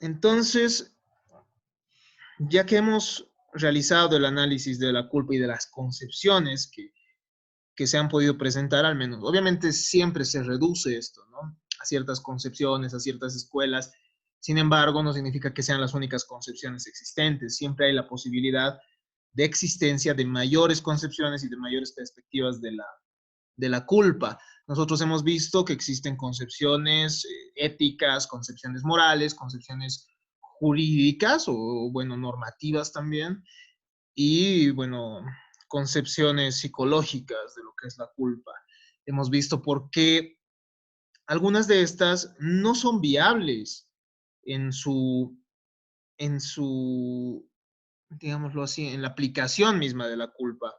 Entonces, ya que hemos realizado el análisis de la culpa y de las concepciones que se han podido presentar, al menos, obviamente siempre se reduce esto, ¿no? A ciertas concepciones, a ciertas escuelas. Sin embargo, no significa que sean las únicas concepciones existentes. Siempre hay la posibilidad de existencia de mayores concepciones y de mayores perspectivas de la culpa. Nosotros hemos visto que existen concepciones éticas, concepciones morales, concepciones jurídicas o, bueno, normativas también, y, bueno, concepciones psicológicas de lo que es la culpa. Hemos visto por qué algunas de estas no son viables en su, digámoslo así, en la aplicación misma de la culpa.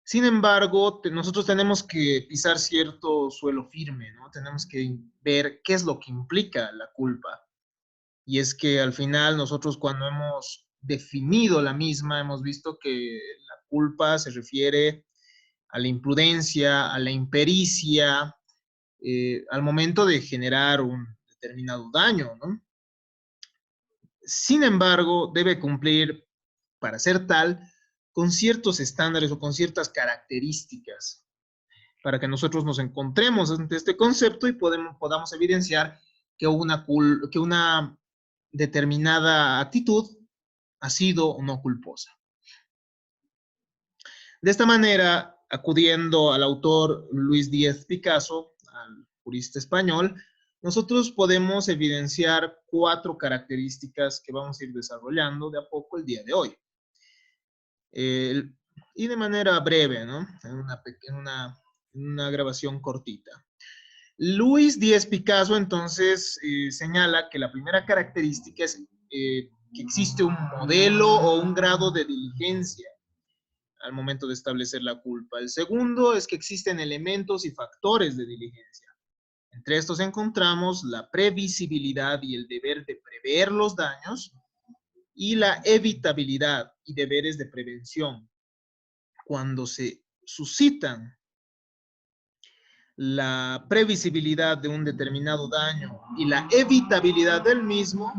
Sin embargo, nosotros tenemos que pisar cierto suelo firme, ¿no? Tenemos que ver qué es lo que implica la culpa. Y es que al final nosotros, cuando hemos definido la misma, hemos visto que la culpa se refiere a la imprudencia, a la impericia, al momento de generar un determinado daño, ¿no? Sin embargo, debe cumplir, para ser tal, con ciertos estándares o con ciertas características para que nosotros nos encontremos ante este concepto y podamos evidenciar que una determinada actitud ha sido o no culposa. De esta manera, acudiendo al autor Luis Díaz Picasso, al jurista español, nosotros podemos evidenciar 4 características que vamos a ir desarrollando de a poco el día de hoy. Y de manera breve, ¿no? En una grabación cortita. Luis Díaz Picasso entonces señala que la primera característica es que existe un modelo o un grado de diligencia al momento de establecer la culpa. El segundo es que existen elementos y factores de diligencia. Entre estos encontramos la previsibilidad y el deber de prever los daños y la evitabilidad y deberes de prevención. Cuando se suscitan la previsibilidad de un determinado daño y la evitabilidad del mismo,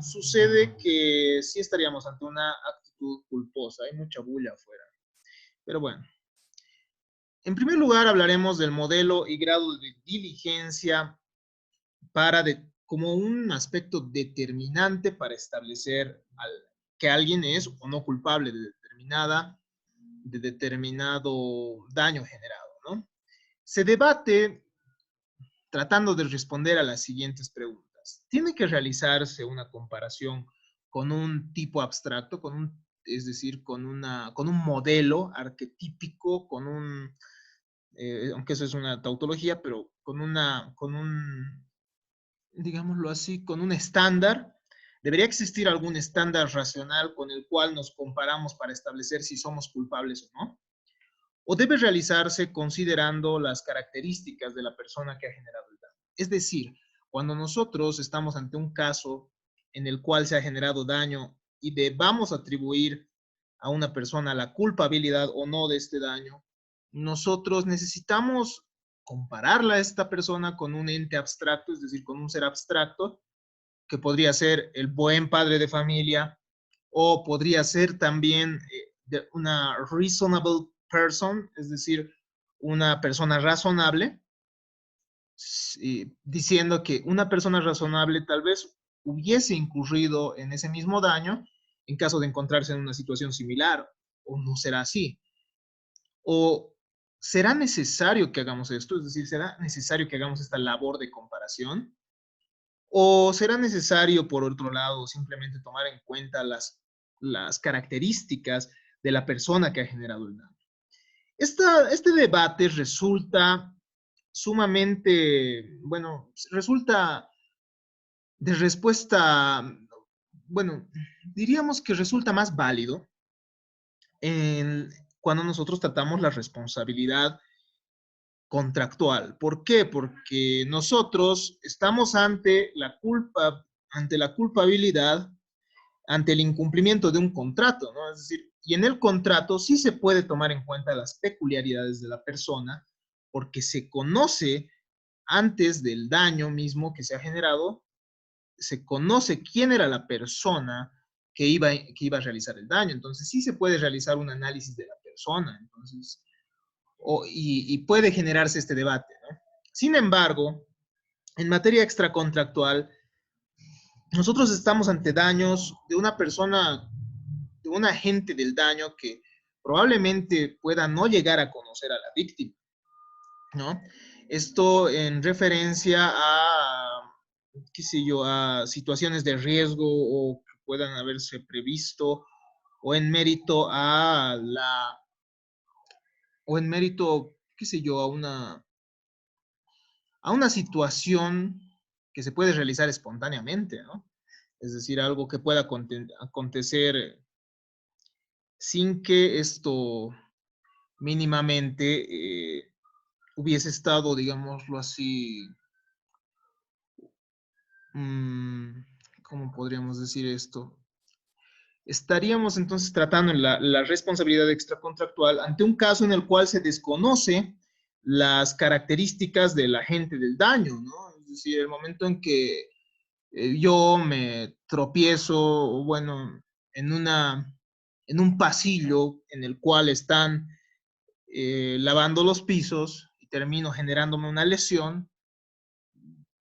sucede que sí estaríamos ante una actitud culposa. Hay mucha bulla afuera. Pero bueno, en primer lugar hablaremos del modelo y grado de diligencia como un aspecto determinante para establecer que alguien es o no culpable de determinado daño generado, ¿no? Se debate tratando de responder a las siguientes preguntas. ¿Tiene que realizarse una comparación con un tipo abstracto, es decir, con un modelo arquetípico, aunque eso es una tautología, pero digámoslo así, con un estándar? ¿Debería existir algún estándar racional con el cual nos comparamos para establecer si somos culpables o no? ¿O debe realizarse considerando las características de la persona que ha generado el daño? Es decir, cuando nosotros estamos ante un caso en el cual se ha generado daño y debamos atribuir a una persona la culpabilidad o no de este daño, nosotros necesitamos compararla a esta persona con un ente abstracto, es decir, con un ser abstracto, que podría ser el buen padre de familia, o podría ser también una reasonable person, es decir, una persona razonable, diciendo que una persona razonable tal vez hubiese incurrido en ese mismo daño en caso de encontrarse en una situación similar, o no será así. O será necesario que hagamos esto, es decir, será necesario que hagamos esta labor de comparación, o será necesario, por otro lado, simplemente tomar en cuenta las características de la persona que ha generado el daño. Este debate resulta sumamente, bueno, resulta de respuesta, bueno, diríamos que resulta más válido cuando nosotros tratamos la responsabilidad contractual. ¿Por qué? Porque nosotros estamos ante la culpabilidad, ante el incumplimiento de un contrato, ¿no? Es decir, y en el contrato sí se puede tomar en cuenta las peculiaridades de la persona, porque se conoce antes del daño mismo que se ha generado se conoce quién era la persona que iba a realizar el daño. Entonces, sí se puede realizar un análisis de la persona. Entonces, y puede generarse este debate, ¿no? Sin embargo, en materia extracontractual, nosotros estamos ante daños de una persona, de un agente del daño que probablemente pueda no llegar a conocer a la víctima, ¿no? Esto en referencia a, qué sé yo, a situaciones de riesgo o que puedan haberse previsto, o en mérito a la, o en mérito, qué sé yo, a una situación que se puede realizar espontáneamente, ¿no? Es decir, algo que pueda acontecer sin que esto mínimamente hubiese estado, digámoslo así, mmm, ¿cómo podríamos decir esto? Estaríamos entonces tratando la responsabilidad extracontractual ante un caso en el cual se desconoce las características del agente del daño, ¿no? Es decir, el momento en que yo me tropiezo, bueno, en un pasillo en el cual están lavando los pisos y termino generándome una lesión,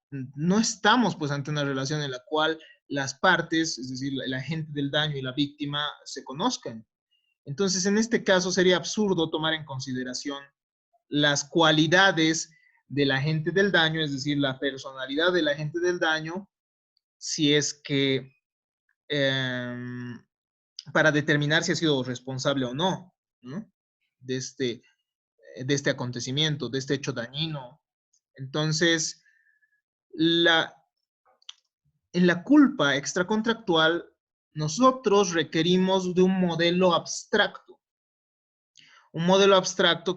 no estamos pues ante una relación en la cual las partes, es decir, el agente del daño y la víctima, se conozcan. Entonces, en este caso sería absurdo tomar en consideración las cualidades del agente del daño, es decir, la personalidad del agente del daño, si es que para determinar si ha sido responsable o no, ¿no? De este acontecimiento, de este hecho dañino. Entonces, en la culpa extracontractual, nosotros requerimos de un modelo abstracto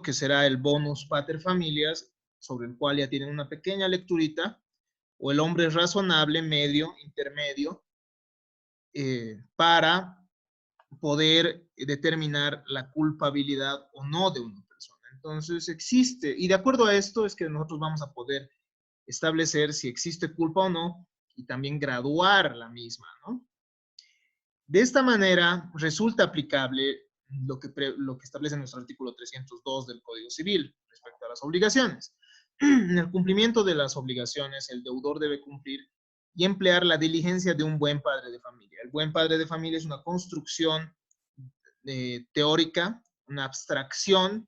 que será el bonus pater familias, sobre el cual ya tienen una pequeña lecturita, o el hombre razonable, medio, intermedio, para poder determinar la culpabilidad o no de una persona. Entonces existe, y de acuerdo a esto es que nosotros vamos a poder establecer si existe culpa o no, y también graduar la misma, ¿no? De esta manera resulta aplicable lo que establece nuestro artículo 302 del Código Civil respecto a las obligaciones. En el cumplimiento de las obligaciones, el deudor debe cumplir y emplear la diligencia de un buen padre de familia. El buen padre de familia es una construcción teórica, una abstracción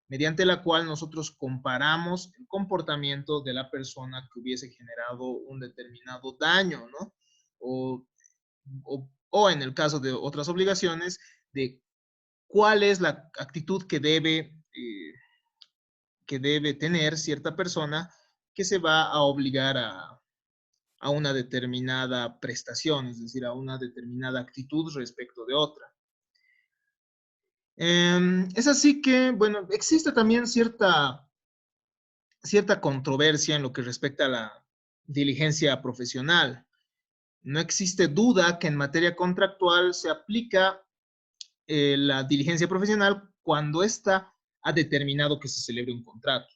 mediante la cual nosotros comparamos el comportamiento de la persona que hubiese generado un determinado daño, ¿no? O en el caso de otras obligaciones, de cuál es la actitud que debe tener cierta persona que se va a obligar a una determinada prestación, es decir, a una determinada actitud respecto de otra. Es así que, bueno, existe también cierta controversia en lo que respecta a la diligencia profesional. No existe duda que en materia contractual se aplica la diligencia profesional cuando ésta ha determinado que se celebre un contrato.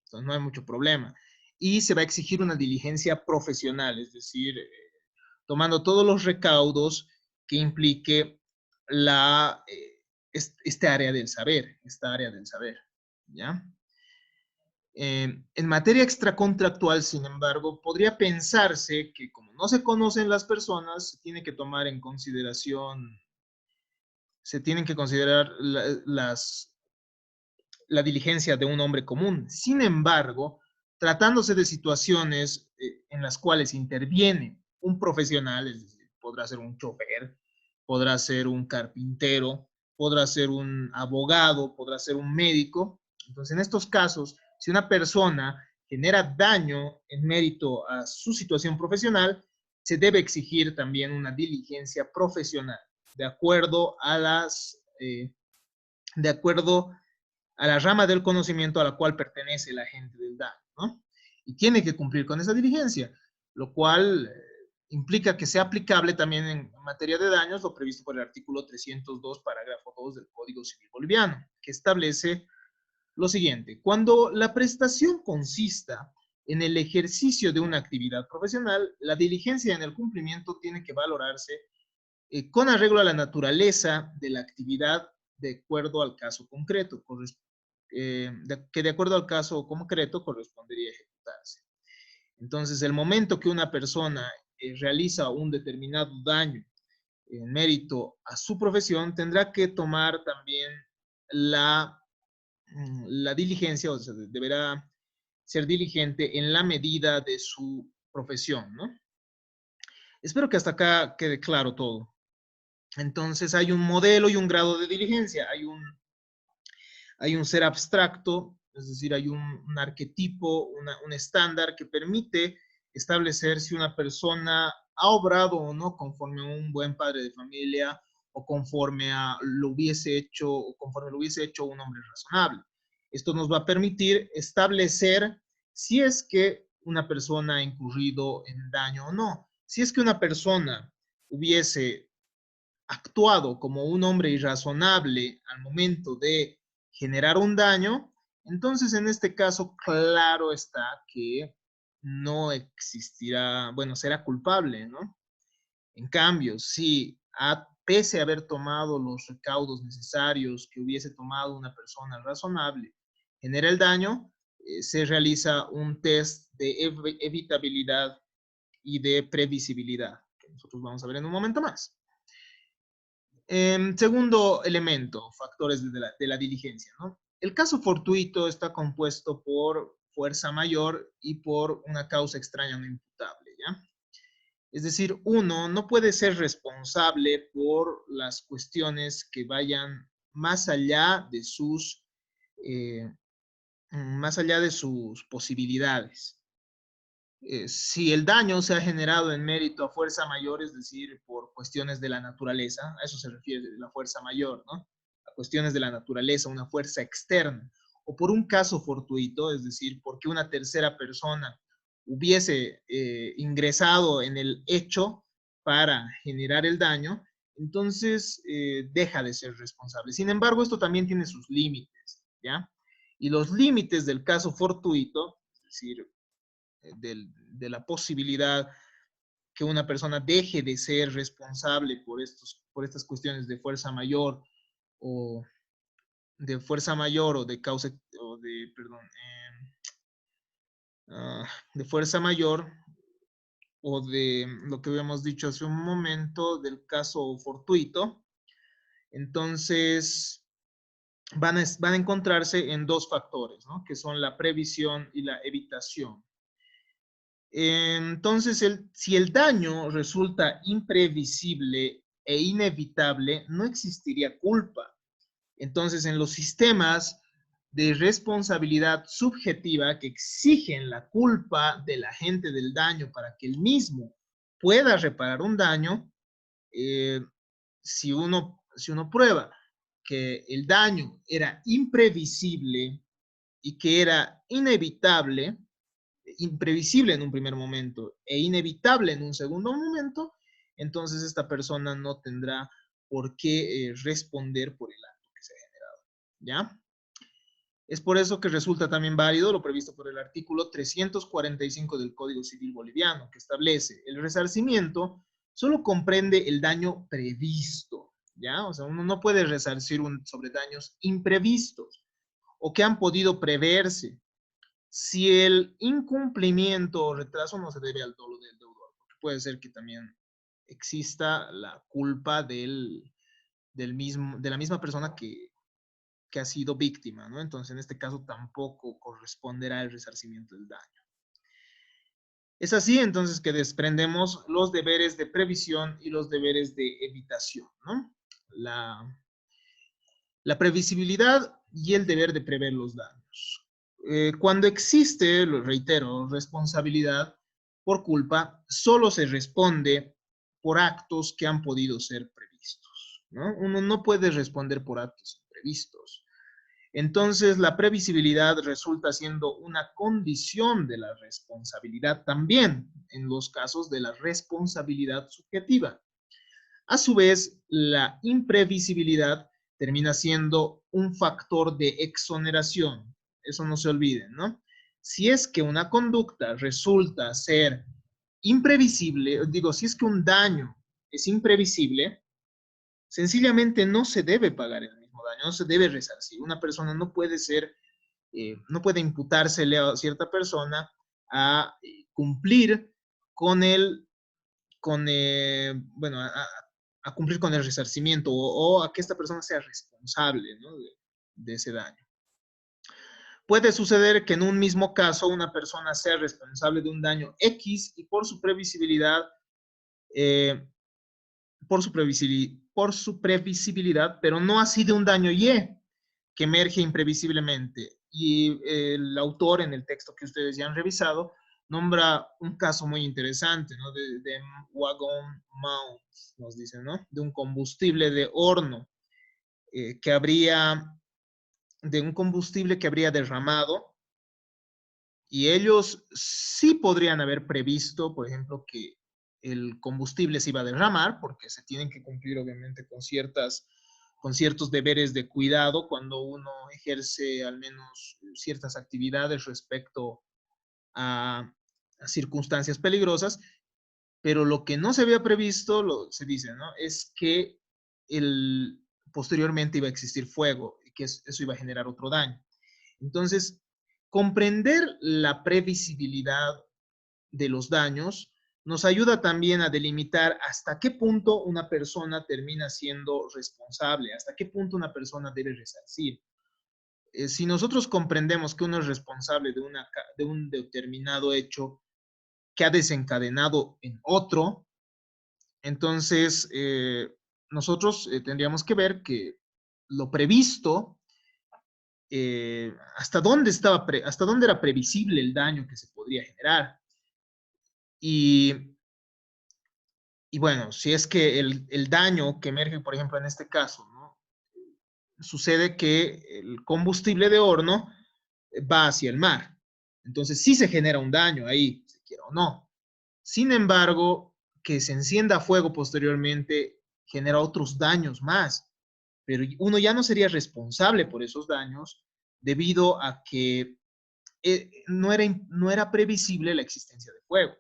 Entonces no hay mucho problema. Y se va a exigir una diligencia profesional, es decir, tomando todos los recaudos que implique esta área del saber, ¿ya? En materia extracontractual, sin embargo, podría pensarse que como no se conocen las personas, se tienen que considerar la diligencia de un hombre común. Sin embargo, tratándose de situaciones en las cuales interviene un profesional, es decir, podrá ser un chofer, podrá ser un carpintero, podrá ser un abogado, podrá ser un médico. Entonces, en estos casos, si una persona genera daño en mérito a su situación profesional, se debe exigir también una diligencia profesional, de acuerdo de acuerdo a la rama del conocimiento a la cual pertenece el agente del daño, ¿no? Y tiene que cumplir con esa diligencia, lo cual implica que sea aplicable también en materia de daños lo previsto por el artículo 302, parágrafo 2 del Código Civil Boliviano, que establece lo siguiente: cuando la prestación consista en el ejercicio de una actividad profesional, la diligencia en el cumplimiento tiene que valorarse con arreglo a la naturaleza de la actividad de acuerdo al caso concreto, que de acuerdo al caso concreto correspondería ejecutarse. Entonces, el momento que una persona realiza un determinado daño en mérito a su profesión, tendrá que tomar también la diligencia, o sea, deberá ser diligente en la medida de su profesión, ¿no? Espero que hasta acá quede claro todo. Entonces hay un modelo y un grado de diligencia, hay un ser abstracto, es decir, hay un arquetipo, un estándar que permite establecer si una persona ha obrado o no conforme a un buen padre de familia o conforme a lo hubiese hecho o conforme lo hubiese hecho un hombre razonable. Esto nos va a permitir establecer si es que una persona ha incurrido en daño o no. Si es que una persona hubiese actuado como un hombre irrazonable al momento de generar un daño, entonces en este caso claro está que no existirá, bueno, será culpable, ¿no? En cambio, si pese a haber tomado los recaudos necesarios que hubiese tomado una persona razonable, genera el daño, se realiza un test de evitabilidad y de previsibilidad, que nosotros vamos a ver en un momento más. Segundo elemento, factores de la diligencia, ¿no? El caso fortuito está compuesto por fuerza mayor y por una causa extraña no imputable, ¿ya? Es decir, uno no puede ser responsable por las cuestiones que vayan eh, más allá de sus posibilidades. Si el daño se ha generado en mérito a fuerza mayor, es decir, por cuestiones de la naturaleza, a eso se refiere la fuerza mayor, ¿no? A cuestiones de la naturaleza, una fuerza externa, o por un caso fortuito, es decir, porque una tercera persona hubiese ingresado en el hecho para generar el daño, entonces deja de ser responsable. Sin embargo, esto también tiene sus límites, ¿ya? Y los límites del caso fortuito, es decir, de la posibilidad que una persona deje de ser responsable por estas cuestiones de fuerza mayor o de causa, o de, perdón, de fuerza mayor o de lo que habíamos dicho hace un momento del caso fortuito, entonces van a encontrarse en dos factores, ¿no? Que son la previsión y la evitación. Entonces, si el daño resulta imprevisible e inevitable, no existiría culpa. Entonces, en los sistemas de responsabilidad subjetiva que exigen la culpa del agente del daño para que el mismo pueda reparar un daño, eh, si uno prueba que el daño era imprevisible y que era inevitable, imprevisible en un primer momento e inevitable en un segundo momento, entonces esta persona no tendrá por qué responder por el acto que se ha generado, ¿ya? Es por eso que resulta también válido lo previsto por el artículo 345 del Código Civil Boliviano, que establece el resarcimiento solo comprende el daño previsto, ¿ya? O sea, uno no puede resarcir sobre daños imprevistos o que han podido preverse, si el incumplimiento o retraso no se debe al dolo del deudor, porque puede ser que también exista la culpa de la misma persona que ha sido víctima, ¿no? Entonces, en este caso tampoco corresponderá el resarcimiento del daño. Es así, entonces, que desprendemos los deberes de previsión y los deberes de evitación, ¿no? La previsibilidad y el deber de prever los daños. Cuando existe, lo reitero, responsabilidad por culpa, solo se responde por actos que han podido ser previstos, ¿no? Uno no puede responder por actos imprevistos. Entonces, la previsibilidad resulta siendo una condición de la responsabilidad también en los casos de la responsabilidad subjetiva. A su vez, la imprevisibilidad termina siendo un factor de exoneración. Eso no se olviden, ¿no? Si es que una conducta resulta ser imprevisible, digo, si es que un daño es imprevisible, sencillamente no se debe pagar el mismo daño, no se debe resarcir. Una persona no puede ser, no puede imputársele a cierta persona a cumplir con el, bueno, a cumplir con el resarcimiento o a que esta persona sea responsable, ¿no? de ese daño. Puede suceder que en un mismo caso una persona sea responsable de un daño X y por su previsibilidad, por su previsibilidad, pero no así de un daño Y, que emerge imprevisiblemente. Y el autor, en el texto que ustedes ya han revisado, nombra un caso muy interesante, ¿no? de wagon mount, nos dice, ¿no? De un combustible de horno que habría, de un combustible que habría derramado, y ellos sí podrían haber previsto, por ejemplo, que el combustible se iba a derramar, porque se tienen que cumplir obviamente con ciertos deberes de cuidado cuando uno ejerce al menos ciertas actividades respecto a circunstancias peligrosas, pero lo que no se había previsto, se dice, ¿no? Es que posteriormente iba a existir fuego y que eso iba a generar otro daño. Entonces, comprender la previsibilidad de los daños nos ayuda también a delimitar hasta qué punto una persona termina siendo responsable, hasta qué punto una persona debe resarcir. Si nosotros comprendemos que uno es responsable de un determinado hecho que ha desencadenado en otro, entonces nosotros tendríamos que ver que lo previsto, hasta dónde era previsible el daño que se podría generar. Y, y bueno, si es que el daño que emerge, por ejemplo, en este caso, ¿no? Sucede que el combustible de horno va hacia el mar. Entonces sí se genera un daño ahí, si quiera o no. Sin embargo, que se encienda fuego posteriormente genera otros daños más, pero uno ya no sería responsable por esos daños debido a que no era previsible la existencia de fuego.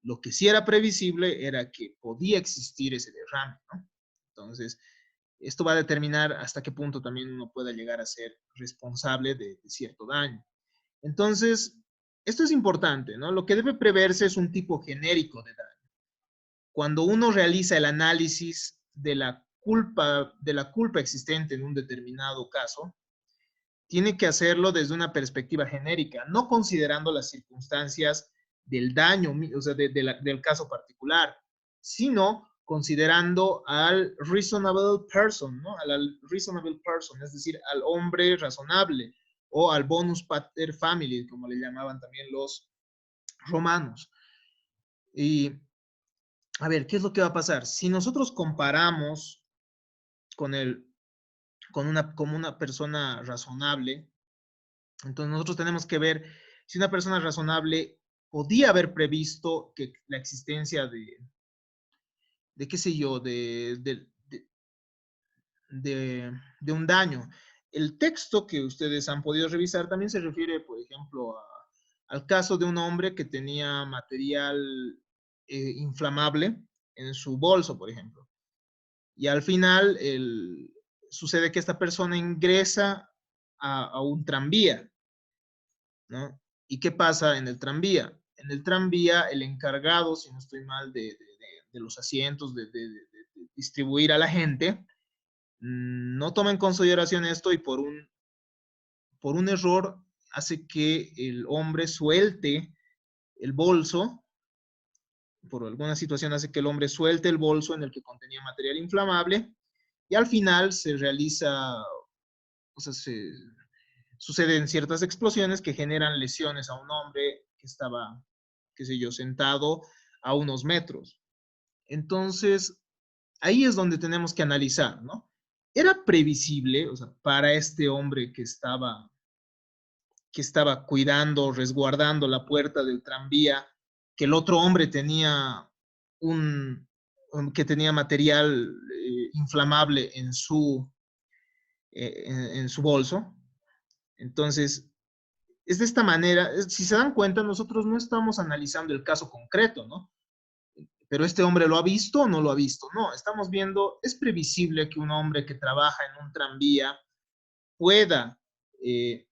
Lo que sí era previsible era que podía existir ese derrame, ¿no? Entonces, esto va a determinar hasta qué punto también uno pueda llegar a ser responsable de cierto daño. Entonces, esto es importante, ¿no? Lo que debe preverse es un tipo genérico de daño. Cuando uno realiza el análisis de la culpa existente en un determinado caso, tiene que hacerlo desde una perspectiva genérica, no considerando las circunstancias del daño, o sea, del caso particular, sino considerando al reasonable person, ¿no? Al reasonable person, es decir, al hombre razonable o al bonus pater family, como le llamaban también los romanos. Y a ver, ¿qué es lo que va a pasar? Si nosotros comparamos con, como una persona razonable, entonces nosotros tenemos que ver si una persona razonable podía haber previsto que la existencia de qué sé yo, de un daño. El texto que ustedes han podido revisar también se refiere, por ejemplo, al caso de un hombre que tenía material inflamable en su bolso, por ejemplo. Y al final sucede que esta persona ingresa a un tranvía, ¿no? ¿Y qué pasa en el tranvía? En el tranvía, el encargado, si no estoy mal, de los asientos, de distribuir a la gente, no toma en consideración esto y por un error hace que el hombre suelte el bolso, por alguna situación hace que el hombre suelte el bolso en el que contenía material inflamable y al final se realiza, o sea, suceden ciertas explosiones que generan lesiones a un hombre que estaba, qué sé yo, sentado a unos metros. Entonces, ahí es donde tenemos que analizar, ¿no? Era previsible, o sea, para este hombre que estaba cuidando, resguardando la puerta del tranvía, que el otro hombre tenía que tenía material inflamable en su bolso. Entonces, es de esta manera, si se dan cuenta, nosotros no estamos analizando el caso concreto, ¿no? Pero este hombre lo ha visto o no lo ha visto. No, estamos viendo, es previsible que un hombre que trabaja en un tranvía pueda, eh,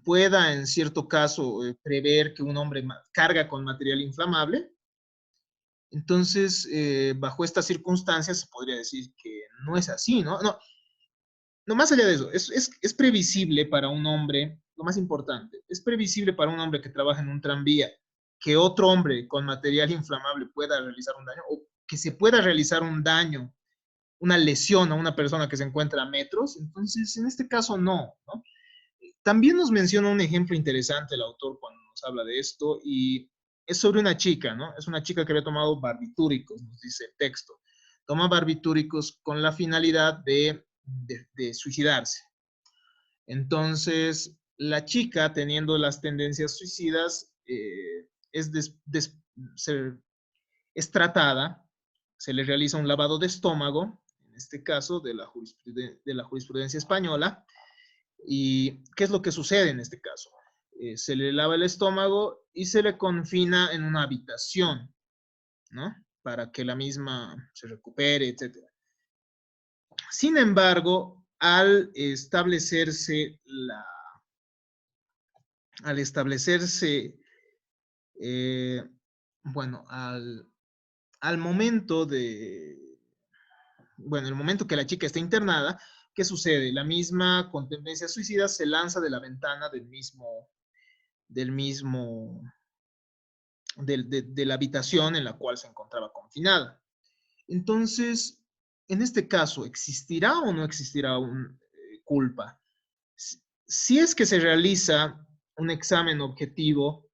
pueda en cierto caso prever que un hombre carga con material inflamable. Entonces, bajo estas circunstancias, se podría decir que no es así, ¿no? No, no más allá de eso, es previsible para un hombre, lo más importante, es previsible para un hombre que trabaja en un tranvía que otro hombre con material inflamable pueda realizar un daño o que se pueda realizar un daño, una lesión a una persona que se encuentra a metros. Entonces, en este caso, no, ¿no? También nos menciona un ejemplo interesante el autor cuando nos habla de esto y es sobre una chica, ¿no? Es una chica que había tomado barbitúricos, nos dice el texto. Toma barbitúricos con la finalidad de suicidarse. Entonces, la chica, teniendo las tendencias suicidas, se, es tratada, se le realiza un lavado de estómago, en este caso de la jurisprudencia española. ¿Y qué es lo que sucede en este caso? Se le lava el estómago y se le confina en una habitación, ¿no? Para que la misma se recupere, etc. Sin embargo, al establecerse, eh, bueno, al momento el momento que la chica está internada, ¿qué sucede? La misma con tendencia suicida se lanza de la ventana del mismo, de la habitación en la cual se encontraba confinada. Entonces, en este caso, ¿existirá o no existirá culpa? Si es que se realiza un examen objetivo,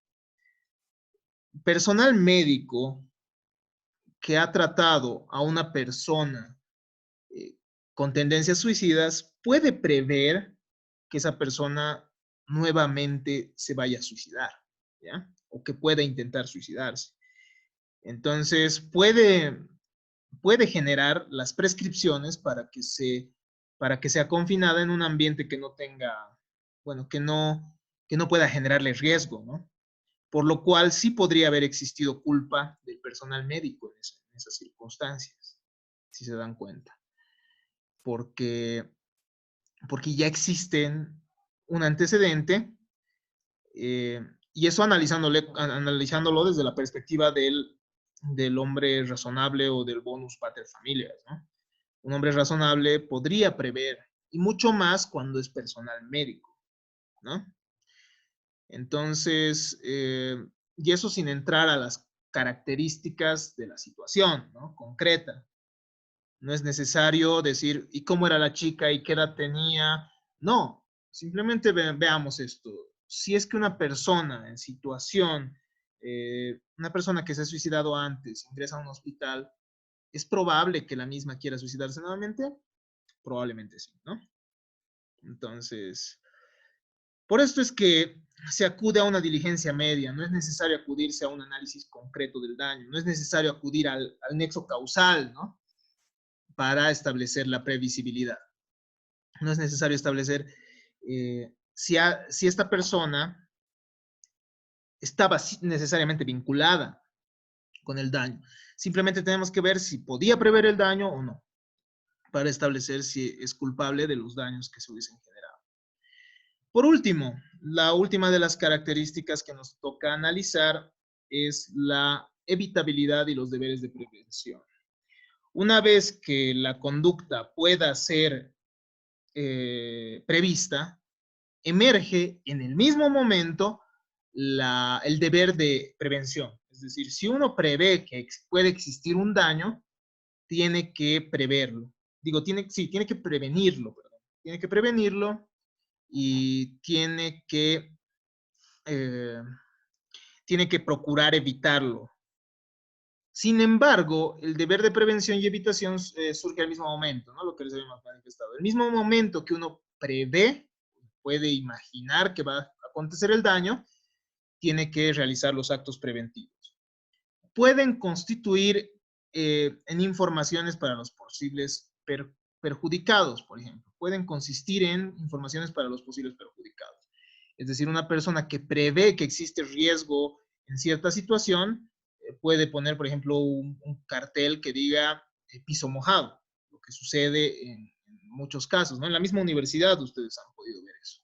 personal médico que ha tratado a una persona eh, con tendencias suicidas puede prever que esa persona nuevamente se vaya a suicidar, ¿ya? O que pueda intentar suicidarse. Entonces, puede generar las prescripciones para que sea confinada en un ambiente que no tenga, bueno, que no pueda generarle riesgo, ¿no? Por lo cual sí podría haber existido culpa del personal médico en esas circunstancias, si se dan cuenta. Porque, porque ya existen un antecedente y eso analizándolo desde la perspectiva del hombre razonable o del bonus pater familias, ¿no? Un hombre razonable podría prever, y mucho más cuando es personal médico, ¿no? Entonces, y eso sin entrar a las características de la situación, ¿no? Concreta. No es necesario decir, ¿y cómo era la chica y qué edad tenía? No, simplemente veamos esto. Si es que una persona en situación, una persona que se ha suicidado antes, ingresa a un hospital, ¿es probable que la misma quiera suicidarse nuevamente? Probablemente sí, ¿no? Entonces, por esto es que se acude a una diligencia media, no es necesario acudirse a un análisis concreto del daño, no es necesario acudir al nexo causal, ¿no? Para establecer la previsibilidad. No es necesario establecer si esta persona estaba necesariamente vinculada con el daño. Simplemente tenemos que ver si podía prever el daño o no, para establecer si es culpable de los daños que se hubiesen generado. Por último, la última de las características que nos toca analizar es la evitabilidad y los deberes de prevención. Una vez que la conducta pueda ser prevista, emerge en el mismo momento el deber de prevención. Es decir, si uno prevé que puede existir un daño, tiene que preverlo. Digo, tiene que prevenirlo, perdón. Tiene que prevenirlo y eh, tiene que procurar evitarlo. Sin embargo, el deber de prevención y evitación surge al mismo momento, ¿no? Lo que les habíamos manifestado. El mismo momento que uno prevé, puede imaginar que va a acontecer el daño, tiene que realizar los actos preventivos. Pueden constituir en informaciones para los posibles perjudicados, por ejemplo. Pueden consistir en informaciones para los posibles perjudicados. Es decir, una persona que prevé que existe riesgo en cierta situación puede poner, por ejemplo, un cartel que diga piso mojado, lo que sucede en muchos casos, ¿no? En la misma universidad ustedes han podido ver eso.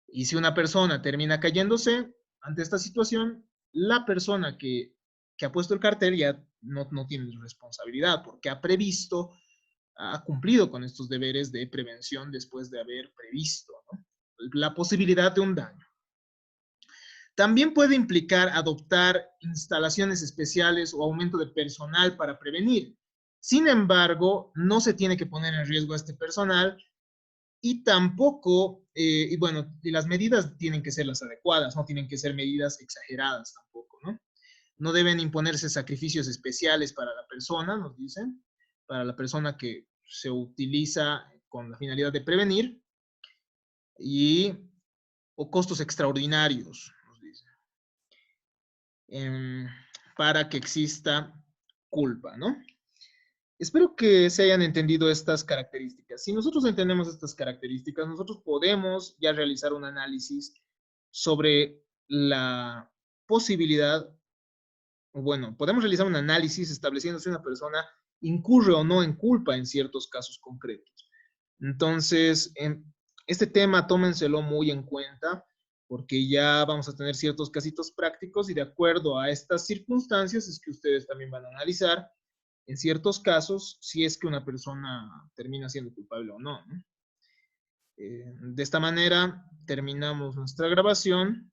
Y si una persona termina cayéndose ante esta situación, la persona que ha puesto el cartel ya no tiene responsabilidad porque ha previsto, ha cumplido con estos deberes de prevención después de haber previsto, ¿no?, la posibilidad de un daño. También puede implicar adoptar instalaciones especiales o aumento de personal para prevenir. Sin embargo, no se tiene que poner en riesgo a este personal y tampoco, y bueno, y las medidas tienen que ser las adecuadas, no tienen que ser medidas exageradas tampoco, ¿no? No deben imponerse sacrificios especiales para la persona, nos dicen, para la persona que se utiliza con la finalidad de prevenir, y, o costos extraordinarios, nos dicen, para que exista culpa, ¿no? Espero que se hayan entendido estas características. Si nosotros entendemos estas características, nosotros podemos ya realizar un análisis sobre la posibilidad, bueno, podemos realizar un análisis estableciendo si una persona incurre o no en culpa en ciertos casos concretos. Entonces, este tema tómenselo muy en cuenta porque ya vamos a tener ciertos casitos prácticos y de acuerdo a estas circunstancias es que ustedes también van a analizar en ciertos casos si es que una persona termina siendo culpable o no, ¿no? De esta manera terminamos nuestra grabación.